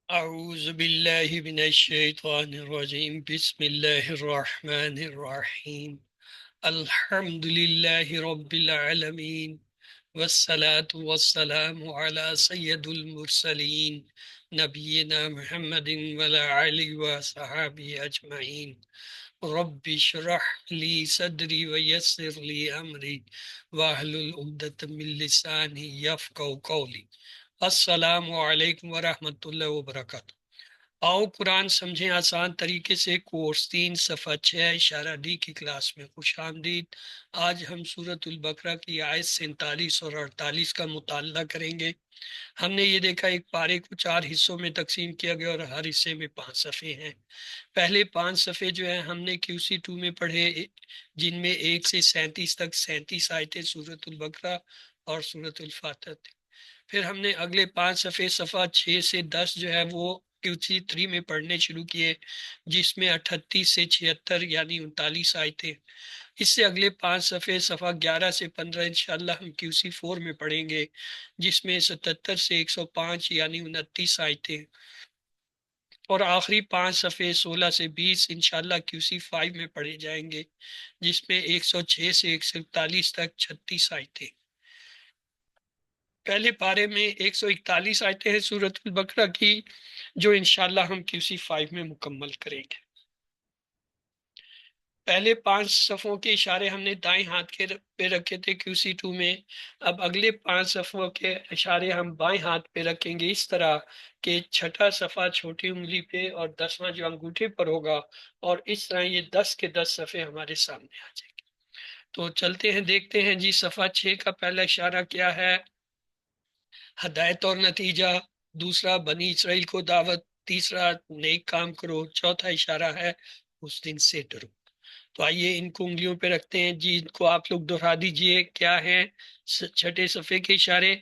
أعوذ بالله من الشيطان الرجيم بسم الله الرحمن الرحيم الحمد لله رب العالمين والصلاة والسلام على سيد المرسلين نبينا محمد وعلى آله وصحبه أجمعين رب اشرح لي صدري ويسر لي أمري واحلل عقدة من لساني يفقهوا قولي السلام علیکم ورحمۃ اللہ وبرکاتہ۔ آؤ قرآن سمجھیں آسان طریقے سے، کورس 3 صفحہ 6 اشارہ ڈی کی کلاس میں خوش آمدید۔ آج ہم سورۃ البقرہ کی آیت 47 اور 48 کا مطالعہ کریں گے۔ ہم نے یہ دیکھا ایک پارے کو 4 حصوں میں تقسیم کیا گیا اور ہر حصے میں 5 صفحے ہیں۔ پہلے 5 صفحے جو ہیں ہم نے QC2 میں پڑھے، جن میں 1 سے 37 تک 37 آیتیں سورۃ البقرہ اور سورۃ الفاتحہ تھیں۔ پھر ہم نے اگلے 5 صفحے صفحہ 6 سے 10 جو ہے وہ QC3 میں پڑھنے شروع کیے، جس میں 38 سے 76 یعنی 39 آیتیں۔ اس سے اگلے 5 صفحے صفحہ 11 سے 15 انشاءاللہ ہم QC4 میں پڑھیں گے، جس میں 77 سے 105 یعنی 29 آیتیں۔ اور آخری 5 صفحے 16 سے 20 انشاءاللہ QC5 میں پڑھے جائیں گے، جس میں 106 سے 141 تک 36 آیتیں۔ پہلے پارے میں 141 آیتیں ہیں سورۃ البقرہ کی، جو انشاءاللہ ہم QC5 میں مکمل کریں گے۔ پہلے 5 صفحوں کے اشارے ہم نے دائیں ہاتھ کے پہ رکھے تھے QC2 میں۔ اب اگلے 5 صفحوں کے اشارے ہم بائیں ہاتھ پہ رکھیں گے، اس طرح کہ چھٹا صفحہ چھوٹی انگلی پہ اور 10واں جو انگوٹھے پر ہوگا، اور اس طرح یہ 10 کے 10 صفحے ہمارے سامنے آ جائیں گے۔ تو چلتے ہیں، دیکھتے ہیں جی صفحہ 6 کا پہلا اشارہ کیا ہے؟ ہدایت اور نتیجہ۔ دوسرا بنی اسرائیل کو دعوت۔ تیسرا نیک کام کرو۔ چوتھا اشارہ ہے اس دن سے ڈرو۔ تو آئیے ان کو انگلیوں پہ رکھتے ہیں جی، ان کو آپ لوگ دہرا دیجئے کیا ہیں چھٹے صفحے کے اشارے؟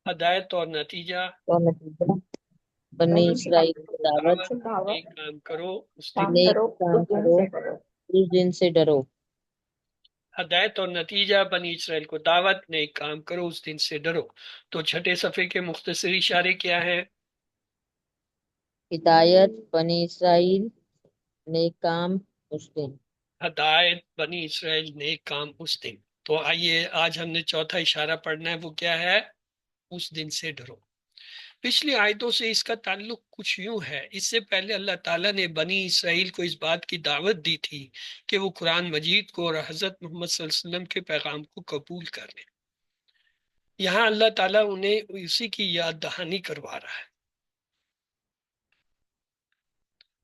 ہدایت اور نتیجہ، اور نتیجہ بنی اسرائیل کو دعوت، نیک کام کرو اس دن۔ نیک کام کرو اس دن سے ڈرو۔ ہدایت اور نتیجہ بنی اسرائیل کو دعوت، نیک کام کرو اس دن سے ڈرو۔ تو چھٹے صفحے کے مختصر اشارے کیا ہیں؟ ہدایت بنی اسرائیل، نیک کام اس دن۔ ہدایت بنی اسرائیل، نیک کام اس دن۔ تو آئیے آج ہم نے چوتھا اشارہ پڑھنا ہے، وہ کیا ہے؟ اس دن سے ڈرو۔ پچھلی آیتوں سے اس کا تعلق کچھ یوں ہے، اس سے پہلے اللہ تعالیٰ نے بنی اسرائیل کو اس بات کی دعوت دی تھی کہ وہ قرآن مجید کو اور حضرت محمد صلی اللہ علیہ وسلم کے پیغام کو قبول کر لیں۔ یہاں اللہ تعالیٰ انہیں اسی کی یاد دہانی کروا رہا ہے۔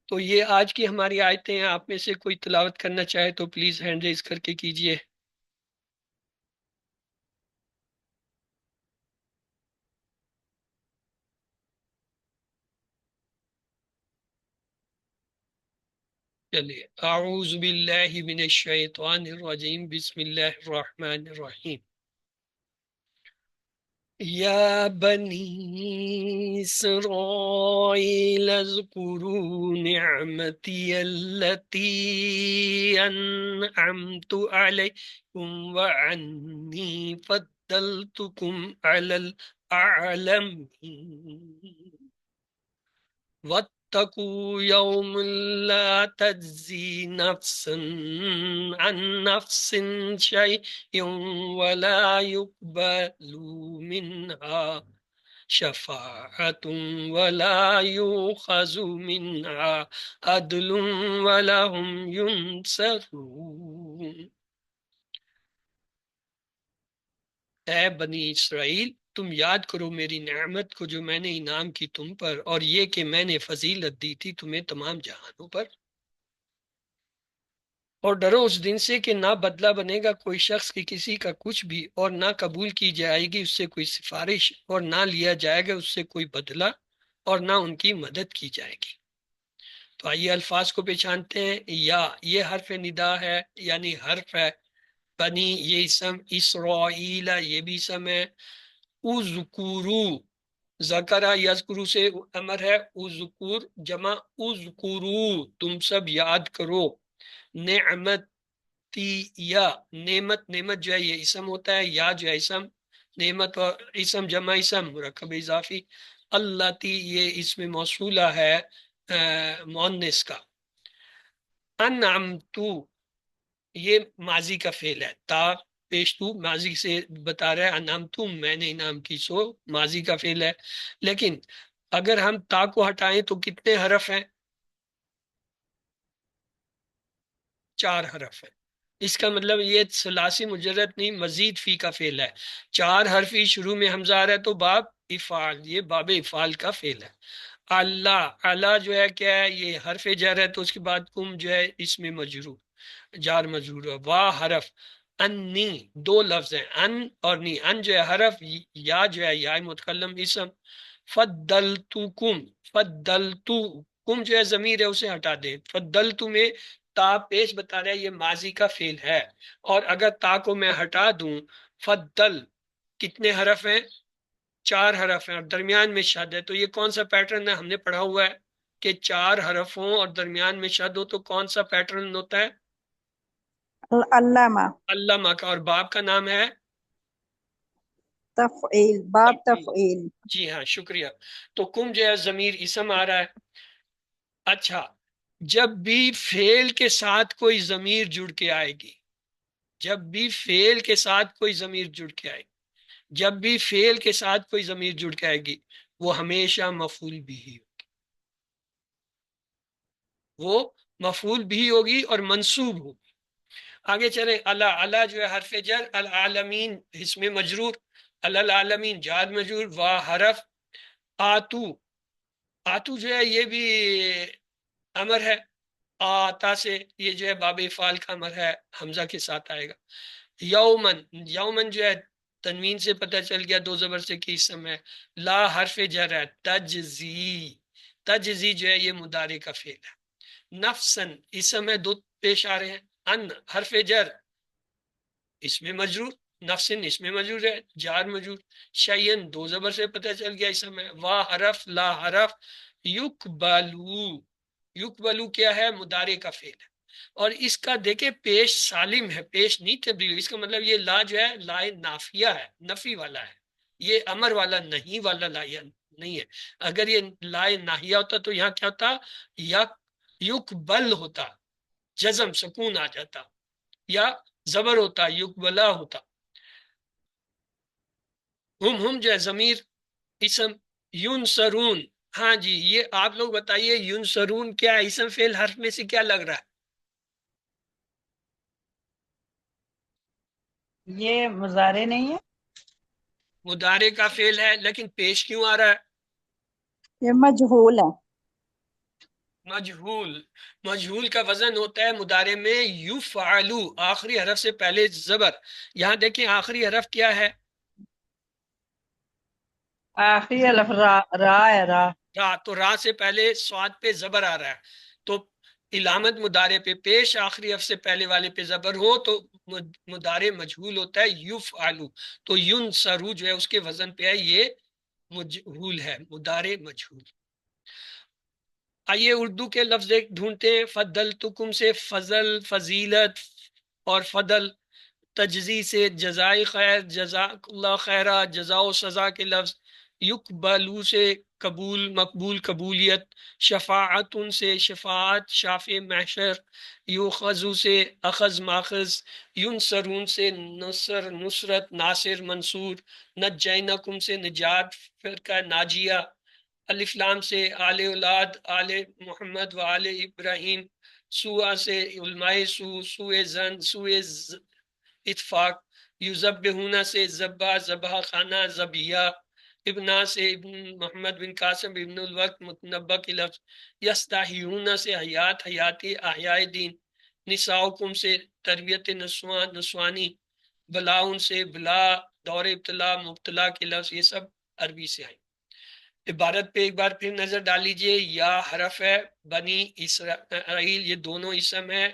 تو یہ آج کی ہماری آیتیں ہیں، آپ میں سے کوئی تلاوت کرنا چاہے تو پلیز ہینڈ ریز کر کے کیجئے۔ چلیے، اعوذ باللہ من الشیطان الرجیم بسم اللہ الرحمن الرحیم۔ یا بنی اسرائیل اذکروا نعمتی التي انعمت علیکم وانی فضلتکم علی العالمین واتقوا يوم لا تجزي نفس عن نفس شيئا ولا يقبل منها شفاعة ولا يؤخذ منها عدل ولا هم ينصرون۔ اے بنی اسرائیل، تم یاد کرو میری نعمت کو جو میں نے انعام کی تم پر، اور یہ کہ میں نے فضیلت دی تھی تمہیں تمام جہانوں پر۔ اور ڈرو اس دن سے کہ نہ بدلہ بنے گا کوئی شخص کی کسی کا کچھ بھی، اور نہ قبول کی جائے گی اس سے کوئی سفارش، اور نہ لیا جائے گا اس سے کوئی بدلہ، اور نہ ان کی مدد کی جائے گی۔ تو آئیے الفاظ کو پہچانتے ہیں۔ یا یہ حرف ندا ہے، یعنی حرف ہے۔ بنی یہ اسم، اسرائیل یہ بھی اسم ہے۔ اذکرو، ذکرہ یذکرو سے امر ہے، اذکر جمع اذکرو، تم سب یاد کرو۔ نعمتی یا نعمت، نعمت جو ہے یہ اسم ہوتا ہے، یا جو ہے اسم نعمت اور اسم جمع اسم مرکب اضافی. اللاتی یہ اسم موصولہ ہے مؤنث کا. انعمتو یہ ماضی کا فعل ہے. تا پیشتو ماضی سے بتا رہا ہے. انعمتو میں نے انعام کی، سو ماضی کا فعل ہے. لیکن اگر ہم تا کو ہٹائیں تو کتنے حرف ہیں؟ 4 حرف ہیں. اس کا مطلب یہ ثلاثی مجرد نہیں، مزید فی کا فعل ہے. 4 حرفی شروع میں حمزہ آ رہا ہے تو باب افعال، یہ باب افعال کا فعل ہے. اللہ اللہ جو ہے کیا ہے؟ یہ حرف جر ہے، تو اس کے بعد کم جو ہے اس میں مجرور، جار مجرور ہے. واہ حرف. انی دو لفظ ہیں، ان اور نی. ان جو ہے حرف، یا جو ہے یا متکلم اسم. فضلتکم، فضلتکم جو ہے ضمیر ہے اسے ہٹا دیں. فضلتو میں تا پیش بتا رہا ہے یہ ماضی کا فعل ہے. اور اگر تا کو میں ہٹا دوں، فضل کتنے حرف ہیں؟ 4 حرف ہیں اور درمیان میں شد ہے. تو یہ کون سا پیٹرن ہے؟ ہم نے پڑھا ہوا ہے کہ 4 حرف ہوں اور درمیان میں شد ہو تو کون سا پیٹرن ہوتا ہے؟ علامہ علامہ کا. اور باپ کا نام ہے تفعیل، باب تفعیل. تفعیل. جی ہاں شکریہ. تو کم جو ہے ضمیر اسم آ رہا ہے. اچھا، جب بھی فعل کے ساتھ کوئی ضمیر جڑ کے آئے گی، جب بھی فعل کے ساتھ کوئی ضمیر جڑ کے آئے گی، جب بھی فعل کے ساتھ کوئی ضمیر جڑ کے آئے گی، وہ ہمیشہ مفعول بھی ہی، وہ مفعول بھی ہوگی اور منصوب ہوگی. آگے چلیں. اللہ اللہ جو ہے حرف جر، العالمین اسم مجرور، العالمین جار مجرور، وا حرف. آتو آتو جو ہے یہ بھی امر ہے. آتا سے یہ جو ہے باب افعال کا امر ہے، حمزہ کے ساتھ آئے گا. یومن یومن جو ہے تنوین سے پتہ چل گیا 2 زبر سے کی اسم ہے. لا حرف جر ہے. تجزی تجزی جو ہے یہ مضارع کا فعل ہے. نفسن اسم ہے، 2 پیش آ رہے ہیں. ان حرف جر اس میں مجرور، نفسن اس میں مجرور ہے، جار مجرور. شیئن 2 زبر سے پتہ چل گیا اسم ہے. وا حرف لا حرف. یقبلو یقبلو کیا ہے؟ مضارع کا فعل ہے. اور اس کا دیکھیں پیش سالم ہے، پیش نہیں تبدیل. اس کا مطلب یہ لا جو ہے لا نافیہ ہے، نفی والا ہے. یہ امر والا نہیں والا لا نہیں ہے. اگر یہ لا ناہیہ ہوتا تو یہاں کیا ہوتا؟ یقبل ہوتا، جزم سکون آ جاتا، یا زبر ہوتا یقبلا ہوتا. ہم جو ہے ضمیر اسم. ینصرون، ہاں جی یہ آپ لوگ بتائیے ینصرون کیا ہے؟ اسم فعل حرف میں سے کیا لگ رہا ہے؟ یہ مضارع نہیں ہے، مضارع کا فعل ہے، لیکن پیش کیوں آ رہا ہے؟ یہ مجہول ہے. مجہول. مجہول کا وزن ہوتا ہے مضارع میں یفعلو، آخری حرف سے پہلے زبر. یہاں دیکھیں آخری حرف کیا ہے؟ آخری الف را، را ہے، را. را. تو را سے پہلے سواد پہ زبر آ رہا ہے. تو علامت مضارع پہ پیش آخری حرف سے پہلے والے پہ زبر ہو تو مضارع مجہول ہوتا ہے یفعلو. تو ینصرو جو ہے اس کے وزن پہ ہے، یہ مجہول ہے، مضارع مجہول. آئیے اردو کے لفظ ایک ڈھونڈتے ہیں. فضلتکم سے فضل فضیلت، اور فضل. تجزی سے جزائے خیر، جزاک اللہ خیرہ، جزا و سزا کے لفظ. یقبلو سے قبول مقبول قبولیت. شفاعت سے شفاعت شافع محشر. یوخذو سے اخذ ماخذ. ینصرون سے نصر نصرت ناصر منصور. نجینکم سے نجات فرقہ ناجیہ. الف لام سے آل اولاد آل محمد و آل ابراہیم. سوا سے علماء سوء زن سوء اتفاق. یذبحون سے ذبح ذبح خانہ ذبیہ. ابنا سے ابن محمد بن قاسم ابن الوقت متنبع کی لفظ. یستحیون سے حیات حیاتی احیاء دین. نساؤکم سے تربیت نسوانی. بلاؤن سے بلا دور ابتلا مبتلا کے لفظ. یہ سب عربی سے آئیں. عبارت پہ ایک بار پھر نظر ڈال لیجئے. یا حرف ہے، بنی اسرائیل یہ دونوں اسم ہے.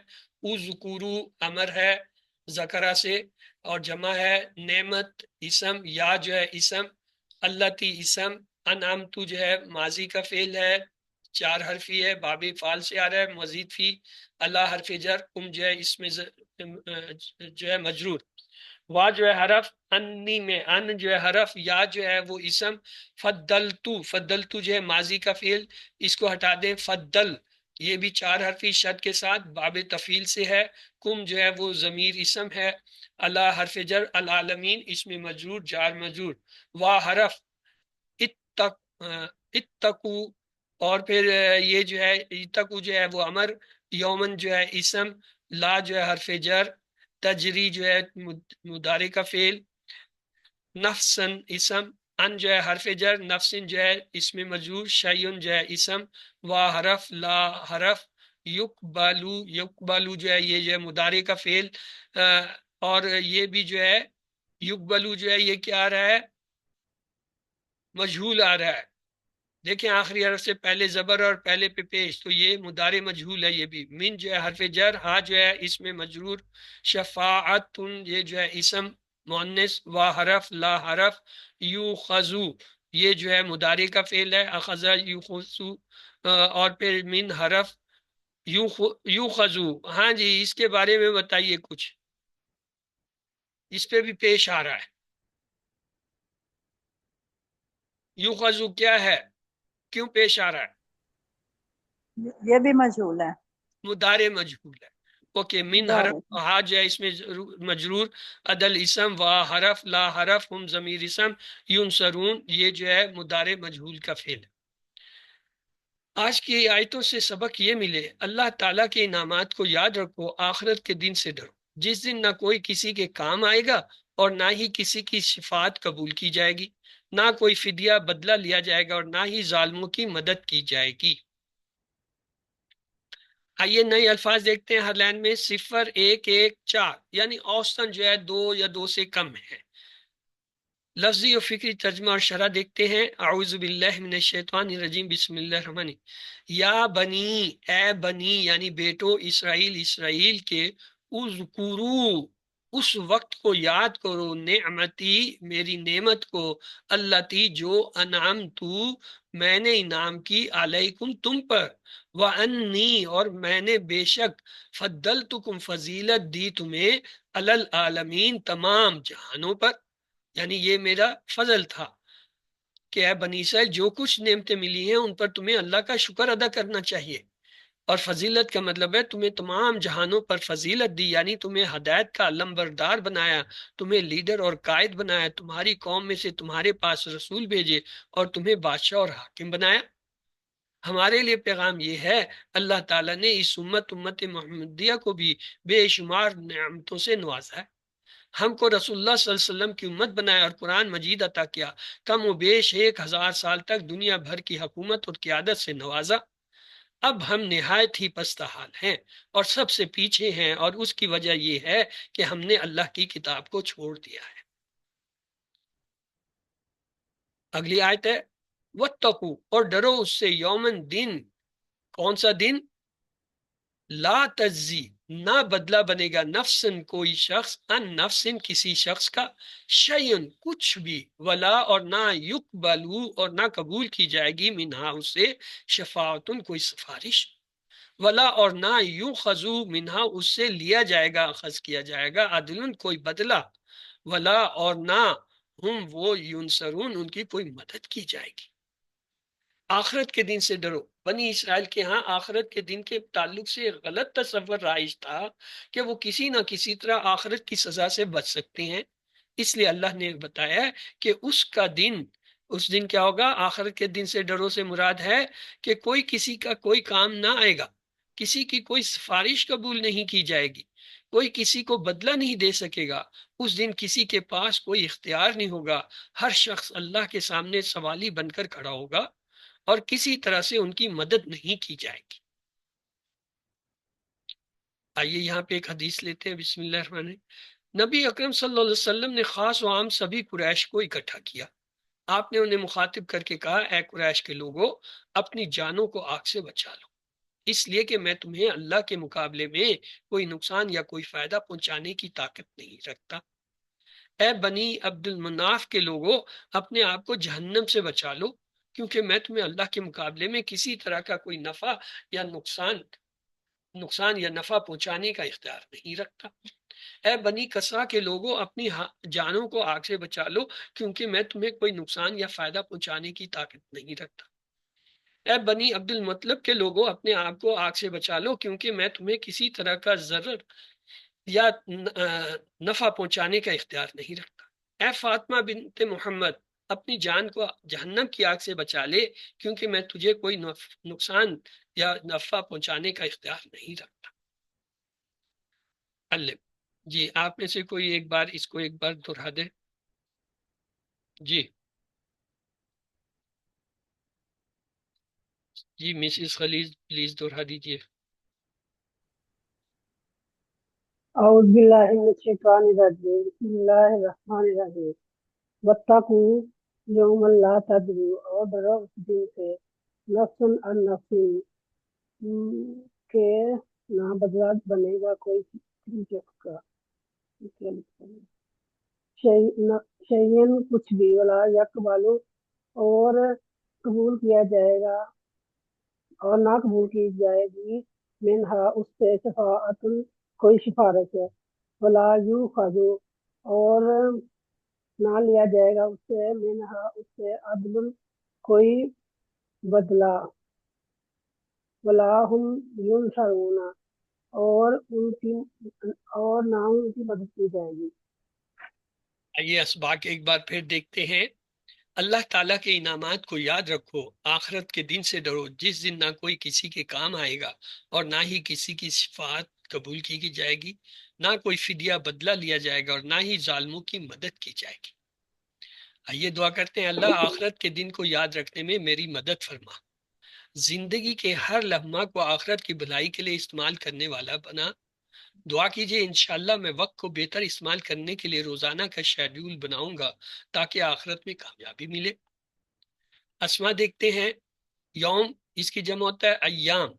او ذکورو امر ہے ذکرہ سے، اور جمع ہے نعمت اسم. یا جو ہے اسم. اللہ تی اسم. انعمتو جو ہے ماضی کا فعل ہے. 4 حرفی ہے، باب فعال سے آ رہا ہے، مزید فی، اللہ حرف جر، کم جو ہے اس میں جو ہے مجرور، وا جو ہے حرف، انی میں ان جو ہے حرف، یا جو ہے وہ اسم، فضلتو جو ہے ماضی کا فعل، اس کو ہٹا دیں، فضل، یہ بھی 4 حرفی شد کے ساتھ باب تفعیل سے ہے، کم جو ہے وہ ضمیر اسم ہے، اللہ حرف جر، العالمین اس میں مجرور جار مجرور، وا حرف، اتقو، اور پھر یہ جو ہے اتقو جو ہے وہ امر، یومن جو ہے اسم، لا جو ہے حرف جر، تجری جو ہے مضارع کا فعل، نفسن اسم، ان جو ہے حرف جر، نفسن جو ہے اس میں مجرور، شیون جو ہے اسم، وا حرف، لا حرف، یقبلو جو ہے یہ جو ہے مضارع کا فعل، اور یہ بھی جو ہے یقبلو جو ہے یہ کیا آ رہا ہے؟ مجہول آ رہا ہے، دیکھیں آخری حرف سے پہلے زبر اور پہلے پہ پیش، تو یہ مضارع مجہول ہے، یہ بھی، من جو ہے حرف جر، ہا جو ہے اس میں مجرور، شفاعت یہ جو ہے اسم مؤنث، وا حرف، لا حرف، یوخذو یہ جو ہے مضارع کا فعل ہے، اخذ یوخذو، اور پھر من حرف، یوخذو، ہاں جی اس کے بارے میں بتائیے کچھ، اس پہ بھی پیش آ رہا ہے، یوخذو کیا ہے، کیوں پیش آ رہا ہے؟ یہ بھی مجہول ہے، مضارع مجہول ہے، اوکے، من حرف، مضارع ہا جو ہے اس میں مجرور، عدل اسم، وا حرف، لا حرف، ہم ضمیر اسم، ینصرون یہ جو ہے مضارع مجہول کا فعل ہے۔ آج کی آیتوں سے سبق یہ ملے، اللہ تعالیٰ کے انعامات کو یاد رکھو، آخرت کے دن سے ڈرو، جس دن نہ کوئی کسی کے کام آئے گا اور نہ ہی کسی کی شفاعت قبول کی جائے گی، نہ کوئی فدیہ بدلہ لیا جائے گا اور نہ ہی ظالموں کی مدد کی جائے گی۔ آئیے نئے الفاظ دیکھتے ہیں ہر لائن میں، 0 1 1 4 یعنی اوسطاً جو ہے 2 یا 2 سے کم ہے۔ لفظی اور فکری ترجمہ اور شرح دیکھتے ہیں، اعوذ باللہ من الشیطان الرجیم، بسم اللہ الرحمن الرحیم، یا بنی، اے بنی یعنی بیٹو اسرائیل، اسرائیل کے، اذکرو اس وقت کو یاد کرو، نعمتی میری نعمت کو، اللتی جو انعمتو میں نے انعام کی، علیکم تم پر، وانی اور میں نے بے شک، فضلتکم فضیلت دی تمہیں، علی العالمین تمام جہانوں پر، یعنی یہ میرا فضل تھا کہ اے بنی اسرائیل جو کچھ نعمتیں ملی ہیں ان پر تمہیں اللہ کا شکر ادا کرنا چاہیے، اور فضیلت کا مطلب ہے تمہیں تمام جہانوں پر فضیلت دی، یعنی تمہیں ہدایت کا علمبردار بنایا، تمہیں لیڈر اور قائد بنایا، تمہاری قوم میں سے تمہارے پاس رسول بھیجے اور تمہیں بادشاہ اور حاکم بنایا۔ ہمارے لیے پیغام یہ ہے، اللہ تعالیٰ نے اس امت محمدیہ کو بھی بے شمار نعمتوں سے نوازا ہے، ہم کو رسول اللہ صلی اللہ علیہ وسلم کی امت بنایا اور قرآن مجید عطا کیا، کم و بیش 1000 سال تک دنیا بھر کی حکومت اور قیادت سے نوازا، اب ہم نہایت ہی پستہ حال ہیں اور سب سے پیچھے ہیں، اور اس کی وجہ یہ ہے کہ ہم نے اللہ کی کتاب کو چھوڑ دیا ہے۔ اگلی آیت ہے، واتقوا اور ڈرو اس سے، یومن دن، کون سا دن؟ لا تجزی نہ بدلہ بنے گا، نفسن کوئی شخص، ان نفسن کسی شخص کا، شیئن کچھ بھی، ولا اور نہ، یقبلو اور نہ قبول کی جائے گی، منہا اسے، شفاعتن کوئی سفارش، ولا اور نہ، یوخذو منہا اس سے لیا جائے گا، اخذ کیا جائے گا، عدلن کوئی بدلہ، ولا اور نہ، ہم وہ، ینصرون ان کی کوئی مدد کی جائے گی۔ آخرت کے دن سے ڈرو، بنی اسرائیل کے ہاں آخرت کے دن کے تعلق سے غلط تصور رائج تھا کہ وہ کسی نہ کسی طرح آخرت کی سزا سے بچ سکتے ہیں، اس لیے اللہ نے بتایا کہ اس کا دن، اس دن کیا ہوگا؟ آخرت کے دن سے ڈرو سے مراد ہے کہ کوئی کسی کا کوئی کام نہ آئے گا، کسی کی کوئی سفارش قبول نہیں کی جائے گی، کوئی کسی کو بدلہ نہیں دے سکے گا، اس دن کسی کے پاس کوئی اختیار نہیں ہوگا، ہر شخص اللہ کے سامنے سوالی بن کر کھڑا ہوگا اور کسی طرح سے ان کی مدد نہیں کی جائے گی۔ آئیے یہاں پہ ایک حدیث لیتے ہیں، بسم اللہ الرحمن الرحیم، نبی اکرم صلی اللہ علیہ وسلم نے خاص و عام سبھی قریش کو اکٹھا کیا، آپ نے انہیں مخاطب کر کے کہا، اے قریش کے لوگوں، اپنی جانوں کو آگ سے بچا لو، اس لیے کہ میں تمہیں اللہ کے مقابلے میں کوئی نقصان یا کوئی فائدہ پہنچانے کی طاقت نہیں رکھتا۔ اے بنی عبد المناف کے لوگوں، اپنے آپ کو جہنم سے بچا لو، کیونکہ میں تمہیں اللہ کے مقابلے میں کسی طرح کا کوئی نفع یا نقصان یا نفع پہنچانے کا اختیار نہیں رکھتا۔ اے بنی کسرا کے لوگوں، اپنی جانوں کو آگ سے بچا لو، کیونکہ میں تمہیں کوئی نقصان یا فائدہ پہنچانے کی طاقت نہیں رکھتا۔ اے بنی عبد المطلب کے لوگوں، اپنے آپ کو آگ سے بچا لو، کیونکہ میں تمہیں کسی طرح کا ضرر یا نفع پہنچانے کا اختیار نہیں رکھتا۔ اے فاطمہ بنت محمد، اپنی جان کو جہنم کی آگ سے بچا لے، کیونکہ میں تجھے کوئی نقصان یا نفع پہنچانے کا اختیار نہیں رکھتا۔ اللہ جی، آپ میں سے کوئی ایک بار اس کو ایک بار دہرا دے۔ جی مسز خلیل پلیز دہرا دیجیے۔ اعوذ باللہ من الشیطان الرجیم بسم اللہ الرحمن الرحیم واتقوا یوما لا تدری، اور ڈرو اس دن سے نفس عن نفس کے نہ بدلہ بنے گا کوئی کسی شخص کا شیئن کچھ بھی، ولا یقبلو اور قبول کیا جائے گا اور نہ قبول کی جائے گی منہا اس سے شفاعت کوئی سفارش ہے، ولا یؤخذ اور نہ لیا جائے گا اس سے منہا اس سے عدل کوئی بدلہ، ولا ہم ینصرون اور نہ ان کی مدد کی جائے گی۔ آئیے اسباق ایک بار پھر دیکھتے ہیں۔ اللہ تعالیٰ کے انعامات کو یاد رکھو، آخرت کے دن سے ڈرو جس دن نہ کوئی کسی کے کام آئے گا اور نہ ہی کسی کی شفاعت قبول کی جائے گی، نہ کوئی فدیہ بدلہ لیا جائے گا اور نہ ہی ظالموں کی مدد کی جائے گی۔ آئیے دعا کرتے ہیں، اللہ آخرت کے دن کو یاد رکھنے میں میری مدد فرما، زندگی کے ہر لمحہ کو آخرت کی بھلائی کے لیے استعمال کرنے والا بنا۔ دعا کیجئے انشاءاللہ میں وقت کو بہتر استعمال کرنے کے لیے روزانہ کا شیڈیول بناؤں گا تاکہ آخرت میں کامیابی ملے۔ اسما دیکھتے ہیں، یوم اس کی جمع ہوتا ہے ایام۔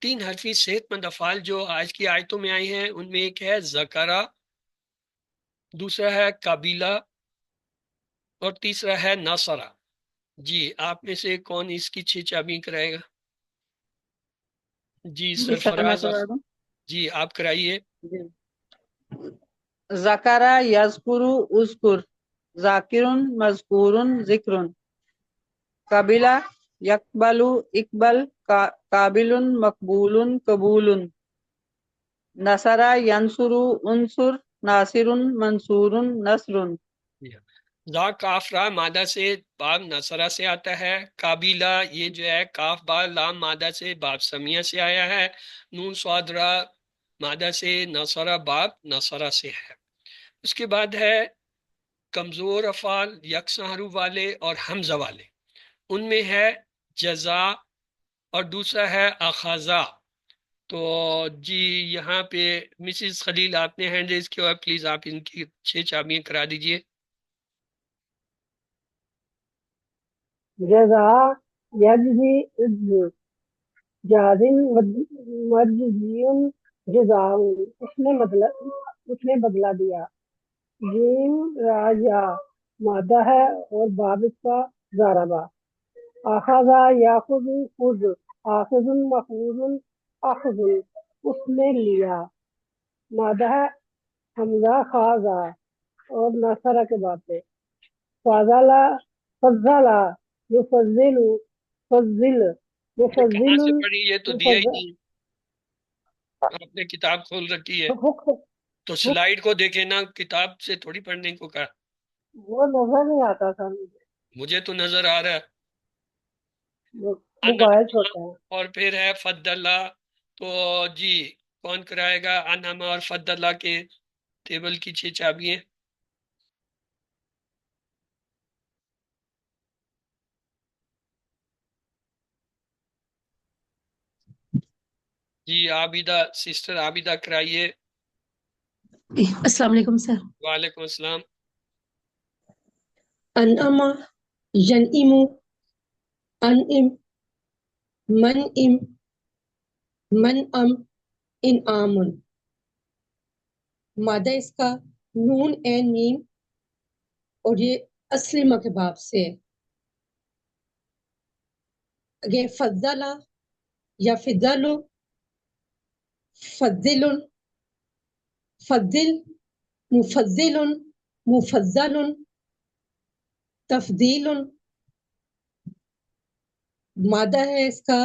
3 حرفی صحت مند افعال جو آج کی آیتوں میں آئے ہیں ان میں ایک ہے ذکرہ، دوسرا ہے قبیلہ اور تیسرا ہے ناصرہ۔ جی آپ میں سے کون اس کی 6 چابیاں کرائے گا؟ جی جی سر میں سرفراز کرا دوں۔ جی آپ کرائیے۔ جی ذکر یذکر اذکر، ذاکر مذکور ذکر، قبلہ یقبل اقبل، قابل مقبول قبول، نصر ینصر انصر، ناصر منصور نصر۔ ذا کاف را مادہ سے باب نصرہ سے آتا ہے، قابلہ یہ جو ہے کاف با لام مادہ سے باب سمیہ سے آیا ہے، نون صاد را مادہ سے نصرہ باب نصرہ سے ہے۔ اس کے بعد ہے کمزور افعال یکساں حروف والے اور حمزہ والے، ان میں ہے جزا اور دوسرا ہے اخذا۔ تو جی یہاں پہ مسز خلیل آپ نے ہینڈ ریز کیا، پلیز آپ ان کی 6 چابیاں کرا دیجئے۔ جزا یجزی اجز، جازن مجزین جزاؤ، اس نے بدلہ دیا۔ جیم راجا مادہ ہے اور باب اس کا ضاربہ۔ اخذا یاخذ خذ، آخذ مخوذ اخذ، اس نے لیا، مادہ ہے حمزہ خاضا اور نصرہ کے بعد پہ۔ فضلا فضلا یفضل فضل کہاں مفضل سے پڑھی؟ یہ تو دیا ہی نہیں، آپ نے کتاب کھول رکھی ہے تو سلائیڈ کو دیکھیں نا، کتاب سے تھوڑی پڑھنے کو کہا۔ وہ نظر نہیں آتا تھا مجھے تو نظر آ رہا ہے۔ موبائل چھوٹا ہے۔ اور پھر ہے فضلہ، تو جی کون کرائے گا انعما اور فضلہ کے ٹیبل کی 6 چابیاں؟ جی عابدہ، سسٹر عابدہ کرائیے۔ السلام علیکم سر۔ وعلیکم السلام۔ انعم ینعم، انعم منعم، منعم انعام، مادہ اس کا نون عین میم اور یہ اصلی ماں کے باب سے ہے۔ اگین فضلہ یا فضلو، فضل، فضل، مفضل، مفضل، تفضیل، مادہ ہے اس کا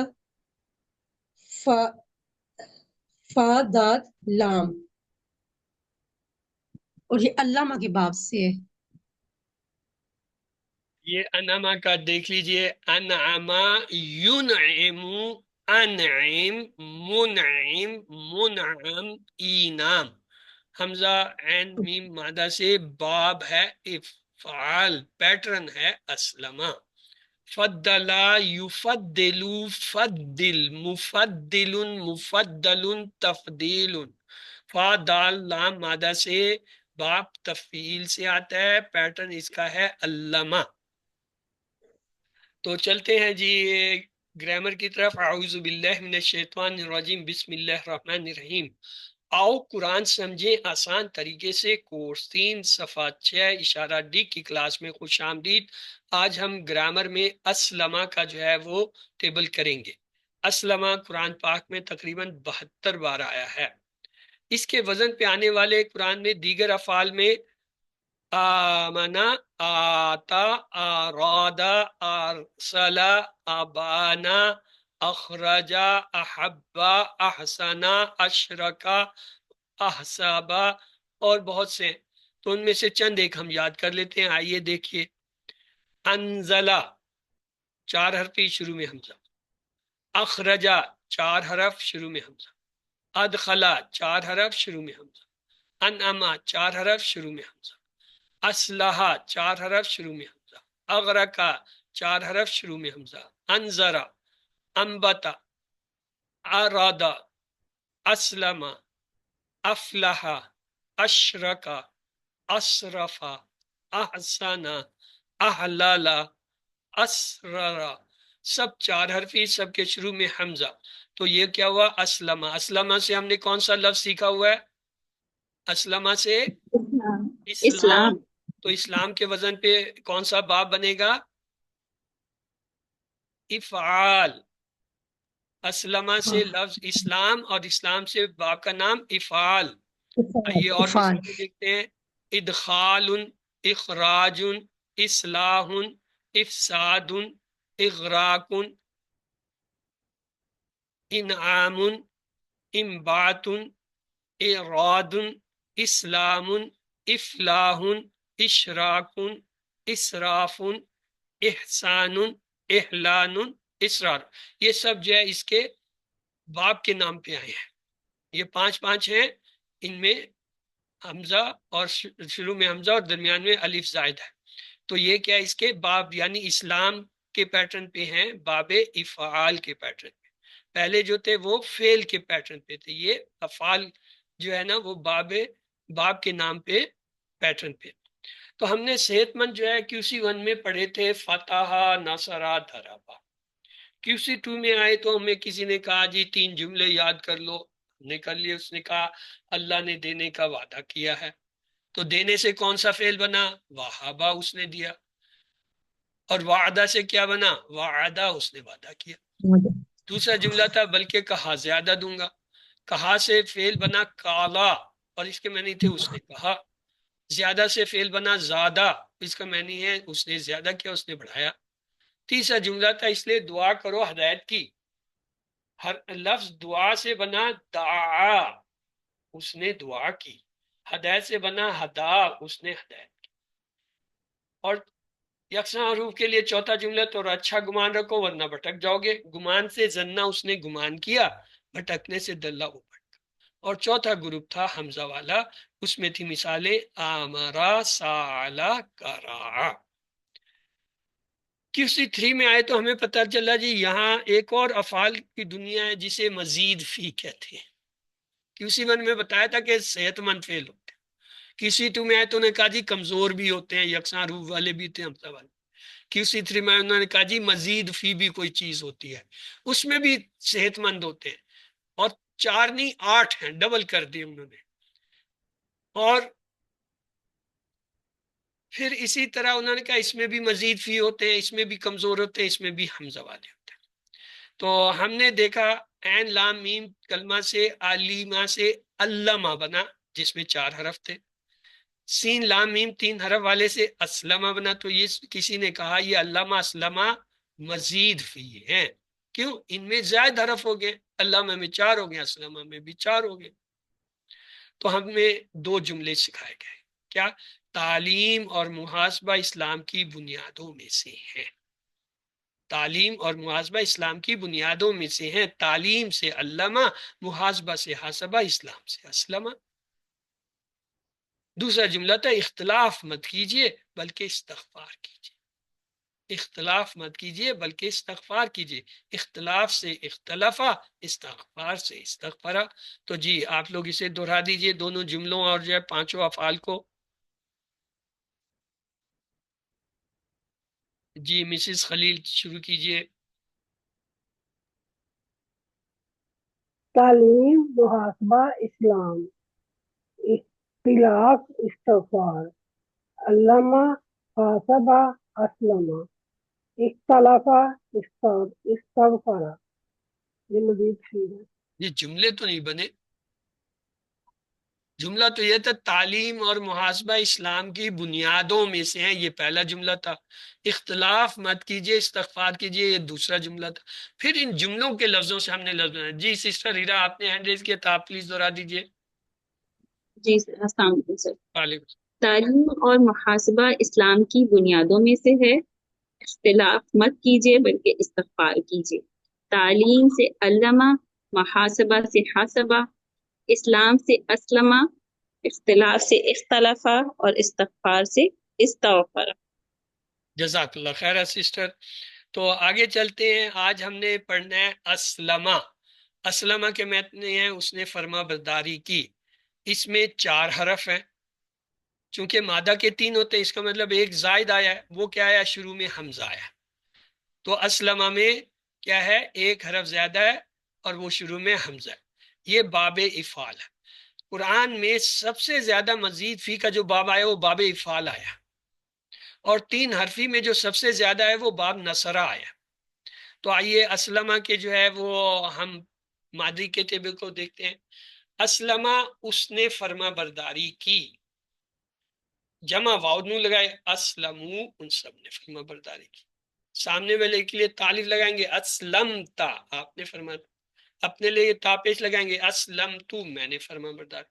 فا، فا داد لام، اور یہ علامہ کے باب سے ہے۔ یہ انعما کا دیکھ لیجئے، انعما، ینعم، انعم، منعم، منعم، اینام، حمزہ عین میم مادہ سے، باب ہے افعال، پیٹرن ہے اسلمہ، فضلا، یفضل، فضل، مفضل، مفضل، تفضیل، فا دال لام مادہ سے، باب تفعیل سے آتا ہے، پیٹرن اس کا ہے علامہ۔ تو چلتے ہیں جی گرامر کی طرف۔ اعوذ باللہ من الشیطان الرجیم، بسم اللہ الرحمن الرحیم۔ آؤ قرآن سمجھیں آسان طریقے سے، کورس 3 صفحہ 6 اشارہ ڈی کی کلاس میں خوش آمدید۔ آج ہم گرامر میں اسلمہ کا جو ہے وہ ٹیبل کریں گے۔ اسلمہ قرآن پاک میں تقریباً 72 بار آیا ہے۔ اس کے وزن پہ آنے والے قرآن میں دیگر افعال میں آمنا، آتا، آرادا، ارسلا، ابانا، اخرجا، احبا، احسنا، اشرکا، احسابا اور بہت سے، تو ان میں سے چند ایک ہم یاد کر لیتے ہیں۔ آئیے دیکھیے، انزلا 4 حرفی شروع میں حمزہ، اخرجا 4 حرف شروع میں حمزہ، ادخلا 4 حرف شروع میں حمزہ، انعما 4 حرف شروع میں حمزہ، اسلحہ 4 حرف شروع میں حمزہ، اغرقا 4 حرف شروع میں حمزہ، انذرا، انبتا، ارادا، اسلما، افلحا، اشرکا، اسرفا، احسنا، احلالا، اسررا، سب 4 حرفی، سب کے شروع میں حمزہ۔ تو یہ کیا ہوا؟ اسلمہ۔ اسلمہ سے ہم نے کون سا لفظ سیکھا ہوا ہے؟ اسلمہ سے اسلام۔ تو اسلام کے وزن پہ کون سا باب بنے گا؟ افعال۔ اسلمہ سے لفظ اسلام اور اسلام سے باب کا نام افعال۔ آئیے اور مثالیں دیکھتے ہیں۔ ادخال، اخراج، اصلاح، افساد، اغراق، انعام، انبات، اعراض، اسلام، افلاح، اشراق، اسراف، احسان، احلان، اسرار۔ یہ سب جو ہے اس کے باب کے نام پہ آئے ہیں۔ یہ 5 ہیں، ان میں حمزہ اور شروع میں حمزہ اور درمیان میں الف زائد ہے۔ تو یہ کیا اس کے باب یعنی اسلام کے پیٹرن پہ ہیں، باب افعال کے پیٹرن پہ۔ پہلے جو تھے وہ فعل کے پیٹرن پہ تھے، یہ افعال جو ہے نا وہ باب کے نام پہ پیٹرن پہ۔ تو ہم نے صحت مند جو ہے QC1 میں پڑھے تھے فتح، نصرہ، ضربہ۔ QC2 میں آئے تو ہمیں کسی نے کہا جی 3 جملے یاد کر لو، ہم نے کر لیے۔ اس نے کہا اللہ نے دینے کا وعدہ کیا ہے، تو دینے سے کون سا فعل بنا؟ وہابا، اس نے دیا۔ اور وعدہ سے کیا بنا؟ وعدہ، اس نے وعدہ کیا۔ دوسرا جملہ تھا بلکہ کہا زیادہ دوں گا، کہا سے فعل بنا کالا، اور اس کے معنی تھے اس نے کہا۔ زیادہ سے فعل بنا زیادہ، اس کا معنی ہے اس نے زیادہ کیا، اس نے بڑھایا۔ تیسرا جملہ تھا اس لیے دعا کرو ہدایت کی، ہر لفظ دعا سے بنا دعا، اس نے دعا کی۔ ہدایت سے بنا ہدا، اس نے ہدایت کی۔ اور یکساں حروف کے لیے چوتھا جملہ تو اچھا گمان رکھو ورنہ بھٹک جاؤ گے۔ گمان سے زنہ، اس نے گمان کیا، بھٹکنے سے دلہ اوپر۔ اور چوتھا گروپ تھا حمزہ والا، اس میں تھی مثالیں آمرا، سالا، کرا۔ QC3 میں آئے تو ہمیں پتہ چلا جی یہاں ایک اور افعال کی دنیا ہے جسے مزید فی کہتے ہیں۔ QC1 میں بتایا تھا کہ صحت مند فعل ہوتے ہیں، QC2 میں آئے تو انہوں نے کہا جی کمزور بھی ہوتے ہیں، یکساں حروف والے بھی تھے، حمزہ والے۔ QC3 میں انہوں نے کہا جی مزید فی بھی کوئی چیز ہوتی ہے، اس میں بھی صحت مند ہوتے ہیں، اور 4 نہیں 8 ہیں، ڈبل کر دیے انہوں نے۔ اور پھر اسی طرح انہوں نے کہا اس میں بھی مزید فی ہوتے ہیں، اس میں بھی کمزور ہوتے ہیں، اس میں بھی حمزہ والے ہوتے ہیں۔ تو ہم نے دیکھا عین لام میم کلمہ سے علیمہ سے علامہ بنا جس میں 4 حرف تھے، سین لام میم 3 حرف والے سے اسلمہ بنا، تو یہ کسی نے کہا یہ علامہ اسلمہ مزید فی ہیں، کیوں؟ ان میں زائد حرف ہو گئے، علامہ میں 4 ہو گئے، اسلمہ میں بھی 4 ہو گئے۔ تو ہمیں 2 جملے سکھائے گئے، کیا؟ تعلیم اور محاسبہ اسلام کی بنیادوں میں سے ہیں، تعلیم اور محاسبہ اسلام کی بنیادوں میں سے ہیں، تعلیم سے علامہ، محاسبہ سے حاسبہ، اسلام سے اسلمہ۔ دوسرا جملہ تھا اختلاف مت کیجئے بلکہ استغفار کیجئے، اختلاف مت کیجئے بلکہ استغفار کیجئے، اختلاف سے اختلافا، استغفار سے استغفرا۔ تو جی آپ لوگ اسے دہرا دیجئے دونوں جملوں اور جو ہے 5 افعال کو۔ جی مسز خلیل شروع کیجئے۔ تعلیم محاسبہ اسلام، اختلاف استغفار، علامہ حاسبہ اسلمہ، اختلافہ استغفارہ۔ یہ مزید ٹھیک ہے۔ یہ جملے تو نہیں بنے، جملہ تو یہ تھا تعلیم اور محاسبہ اسلام کی بنیادوں میں سے ہیں، یہ پہلا جملہ تھا، اختلاف مت کیجئے استغفار کیجئے یہ دوسرا جملہ تھا۔ پھر ان جملوں کے لفظوں سے ہم نے لفظ بنایا۔ جی سسٹر ہیرا آپ نے ہینڈ ریز کیا تھا، آپ پلیز دہرا دیجئے۔ جی سر، السلام علیکم سر۔ وعلیکم۔ تعلیم اور محاسبہ اسلام کی بنیادوں میں سے ہے، اختلاف مت کیجیے بلکہ استغفار کیجیے۔ تعلیم سے علامہ، محاسبہ سے حاسبہ، اسلام سے اسلمہ، اختلاف سے اختلافہ اور استغفار سے استغفر۔ جزاک اللہ خیر ہے سسٹر۔ تو آگے چلتے ہیں، آج ہم نے پڑھنا ہے اسلمہ۔ اسلمہ کے معنی ہیں اس نے فرما برداری کی، اس میں 4 حرف ہیں، چونکہ مادہ کے 3 ہوتے ہیں اس کا مطلب ایک زائد آیا ہے، وہ کیا آیا؟ شروع میں حمزہ آیا، تو اسلمہ میں کیا ہے؟ ایک حرف زیادہ ہے اور وہ شروع میں حمزہ ہے، یہ باب افعال ہے۔ قرآن میں سب سے زیادہ مزید فی کا جو باب آیا وہ باب افعال آیا، اور 3 حرفی میں جو سب سے زیادہ ہے وہ باب نصرہ آیا۔ تو آئیے اسلمہ کے جو ہے وہ ہم ماضی کے ٹیبل کو دیکھتے ہیں۔ اسلمہ اس نے فرما برداری کی، جمع واو نون لگائے، اسلمو ان سب نے فرما برداری کی، سامنے والے کے لیے تالیف لگائیں گے اسلمتا آپ نے فرما، اپنے لیے تاپیش لگائیں گے اسلمتو میں نے فرما بردار،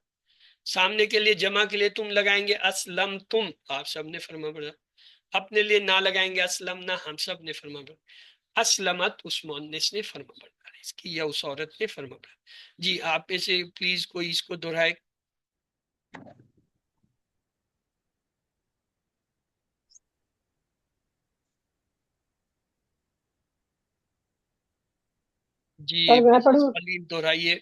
سامنے کے لیے جمع کے لیے تم لگائیں گے اسلمتم آپ سب نے فرما بردار، اپنے لیے نہ لگائیں گے اسلمنا ہم سب نے فرما بردار، اسلمت اس مؤنث نے فرما بردار اس کی یا اس عورت نے فرما بردار۔ جی آپ میں سے پلیز کوئی اس کو دہرائے۔ جی سر میں پڑھوں؟ خلیل دہرائیے۔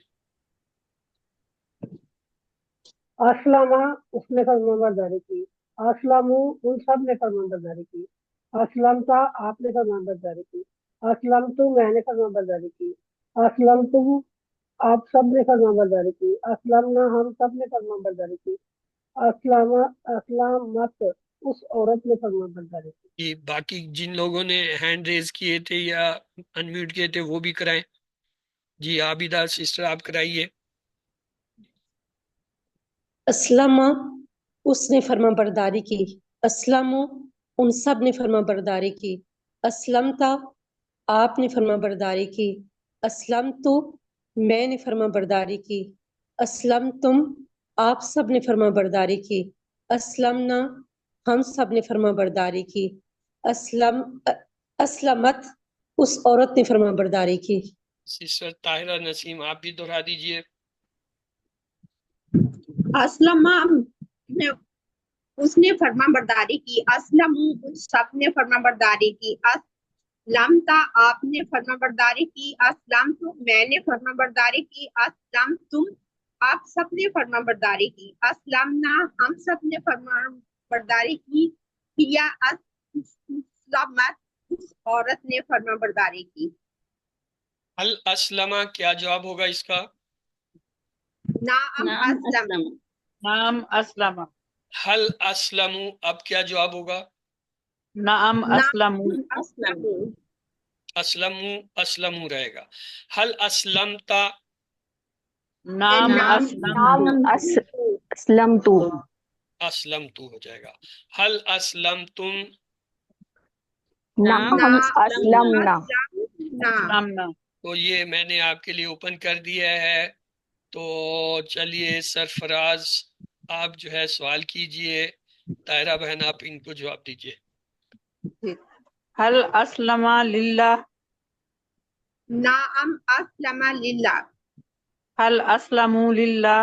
اسلمہ اس نے فرما برداری کی، اسلمو ان سب نے فرما برداری کی، اسلمتا آپ نے فرما برداری کی، اسلمتو میں نے فرما برداری کی، اسلمتم آپ سب نے فرما برداری کی، اسلمنا ہم سب نے فرما برداری کی، اسلامت اس عورت نے فرما برداری کی۔ جی باقی جن لوگوں نے ہینڈ ریز کیے تھے یا انمیوٹ کیے تھے وہ بھی کرائیں۔ جی عابدہ سسٹر آپ کرائیے۔ اسلمہ اس نے فرما برداری کی، اسلم ان سب نے فرما برداری کی، اسلمتا آپ نے فرما برداری کی، اسلمتو میں نے فرما برداری کی، اسلمتم آپ سب نے فرما برداری کی، اسلمنا ہم سب نے فرما برداری کی، اسلمت اس عورت نے فرما برداری کی۔ سسٹر طاہرہ نسیم آپ بھی دہرا دیجئے۔ اسلمہ اس نے فرما برداری کی، اسلم ان سب نے فرما برداری کی، اسلمتا آپ نے فرما برداری کی، اسلمت میں نے فرما برداری کی، اسلمتم آپ سب نے فرما برداری کی، اسلمنا ہم سب نے فرما برداری کی، یا اسلمت اس عورت نے فرما برداری کی۔ الاسلمہ کیا جواب ہوگا اس کا؟ نعم اسلم۔ نعم اسلم، حل اسلمو اب کیا جواب ہوگا؟ نعم اسلم، اسلم۔ اسلمو اسلمو رہے گا. حل اسلمتا نام نام اسلم تو اسلمتو ہو جائے گا. حل اسلمتم نام اسلمنا اسلمنا تو یہ میں نے آپ کے لیے اوپن کر دیا ہے. تو چلیے سرفراز آپ جو ہے سوال کیجئے. طاہرہ بہن آپ ان کو جواب دیجئے. حل اسلم للہ نعم اسلم للہ حل اسلم للہ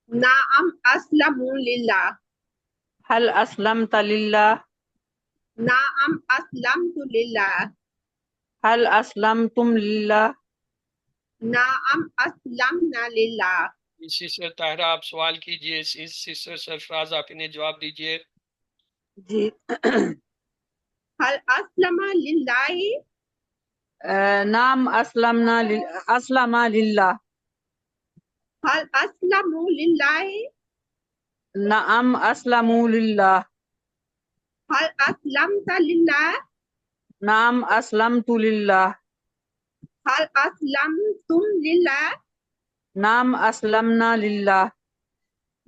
نعم اسلم للہ حل اسلمت للہ نعم اسلمت للہ حل اسلمتم للہ نعم اسلمنا للہ. سسٹر طاہرہ آپ سوال کیجئے. سسٹر سرفراز آپ انہیں جواب دیجئے. جی حل اسلم للہ نام اسلم للہ حل اسلم للہ نعم اسلم للہ حل اسلمت للہ نعم اسلمت للہ حل اسلمتم للہ. نام اسلمنا للہ.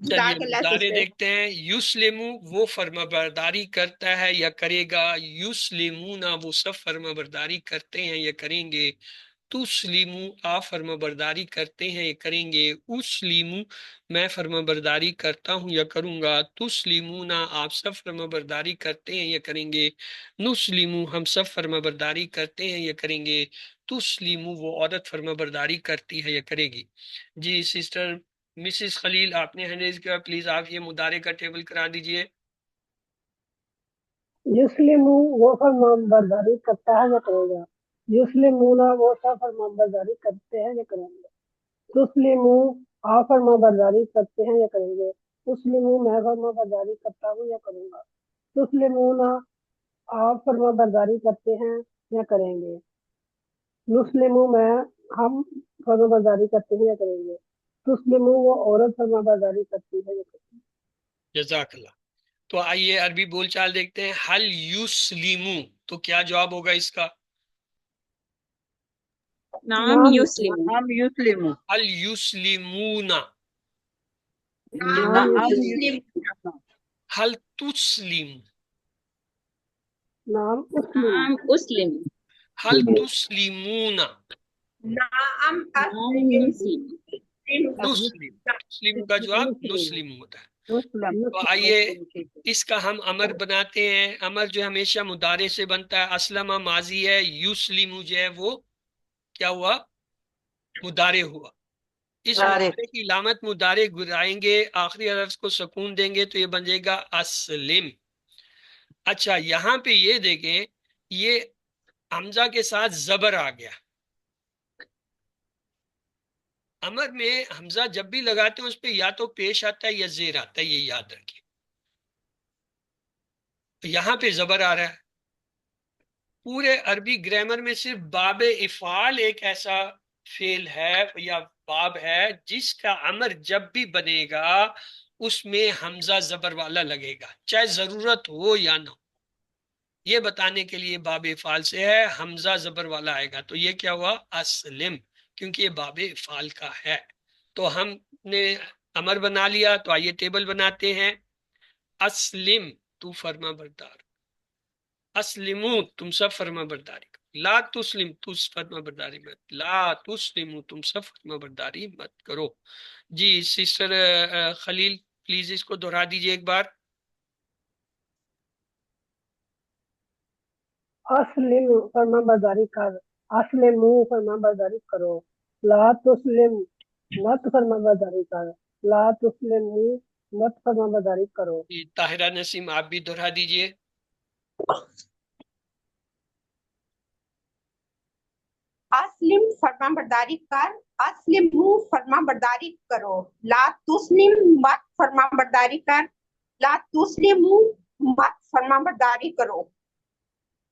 چلیے جزاک اللہ مضارع سسٹر. دیکھتے ہیں. یسلمو وہ فرما برداری کرتا ہے یا کرے گا. یسلمونا وہ سب فرما برداری کرتے ہیں یا کریں گے. تسلیمو آپ فرما برداری کرتے ہیں یا کریں گے. اسلیمو میں فرما برداری کرتا ہوں یا کروں گا. تسلیمونا آپ سب فرما برداری کرتے ہیں یا کریں گے. نسلیمو ہم سب فرما برداری کرتے ہیں یا کریں گے. تسلیمو وہ عورت فرما برداری کرتی ہے یا کرے گی. جی سسٹر مسز خلیل آپ نے ہینڈ کیا، پلیز آپ یہ مضارع کا ٹیبل کرا دیجئے. یسلمو وہ فرمان برداری کرتا ہے یا کرے گا. یسلمونا وہ سب فرمان برداری کرتے ہیں یا کریں گے. تسلمو آپ فرمان برداری کرتے ہیں یا کریں گے. تسلمو میں فرمان برداری کرتا ہوں یا کروں گا. تسلمونا آپ فرمان برداری کرتے ہیں یا کریں گے. نسلمو میں ہم فرمان برداری کرتے ہیں یا کریں گے. تسلمو وہ عورت فرمان برداری کرتی ہے یا کریں گے. جزاک اللہ. تو آئیے عربی بول چال دیکھتے ہیں. حل یسلیمو تو کیا جواب ہوگا اس کا؟ نام یسلم نام یسلم حل یسلیمونا. نعم نعم یسلم حل تسلیم. نام اسلم نام اسلم حل تسلیمونا. نعم نام یسلم نسلم. تسلیم کا جواب نسلم ہوتا ہے. تو آئیے اس کا ہم امر بناتے ہیں. امر جو ہمیشہ مضارع سے بنتا ہے. اسلمہ ماضی ہے، یسلم جو ہے وہ کیا ہوا؟ مضارع ہوا. اس مضارع کی علامت مضارع گرائیں گے، آخری حرف کو سکون دیں گے تو یہ بن جائے گا اسلم. اچھا یہاں پہ یہ دیکھیں، یہ حمزہ کے ساتھ زبر آ گیا. امر میں حمزہ جب بھی لگاتے ہیں اس پہ یا تو پیش آتا ہے یا زیر آتا ہے، یہ یاد رکھیں. یہاں پہ زبر آ رہا ہے. پورے عربی گرامر میں صرف باب افعال ایک ایسا فعل ہے یا باب ہے جس کا امر جب بھی بنے گا اس میں حمزہ زبر والا لگے گا، چاہے ضرورت ہو یا نہ ہو. یہ بتانے کے لیے باب افعال سے ہے، حمزہ زبر والا آئے گا. تو یہ کیا ہوا؟ اسلم، کیونکہ یہ باب افعال کا ہے. تو ہم نے امر بنا لیا. تو آئیے ٹیبل بناتے ہیں. اسلم تو فرما بردار، اسلمو تم سب فرما برداری، لا تسلم تو فرما برداری مت، لا تسلمو تم سب فرما برداری مت کرو. جی سسٹر خلیل پلیز اس کو دہرا دیجئے ایک بار. اسلم فرمان برداری کر، اسلمو فرمان برداری کرو. لا تسلم مت فرمان برداری کر، لا تسلمو مت فرمان برداری کرو. جی طاہرہ نسیم آپ بھی دہرا دیجئے. اسلم فرما برداری کر، اسلمو فرما برداری کرو. لا تسلم مت فرما برداری کر، لا تسلمو مت فرما برداری کرو.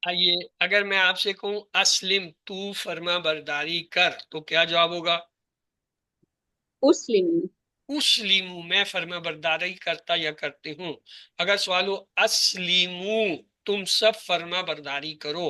آئیے اگر میں آپ سے کہوں اسلم تو فرما برداری کر تو کیا جواب ہوگا؟ اسلم اسلیمو میں فرما برداری کرتا یا کرتے ہوں. اگر سوال ہو اسلیمو تم سب فرما برداری کرو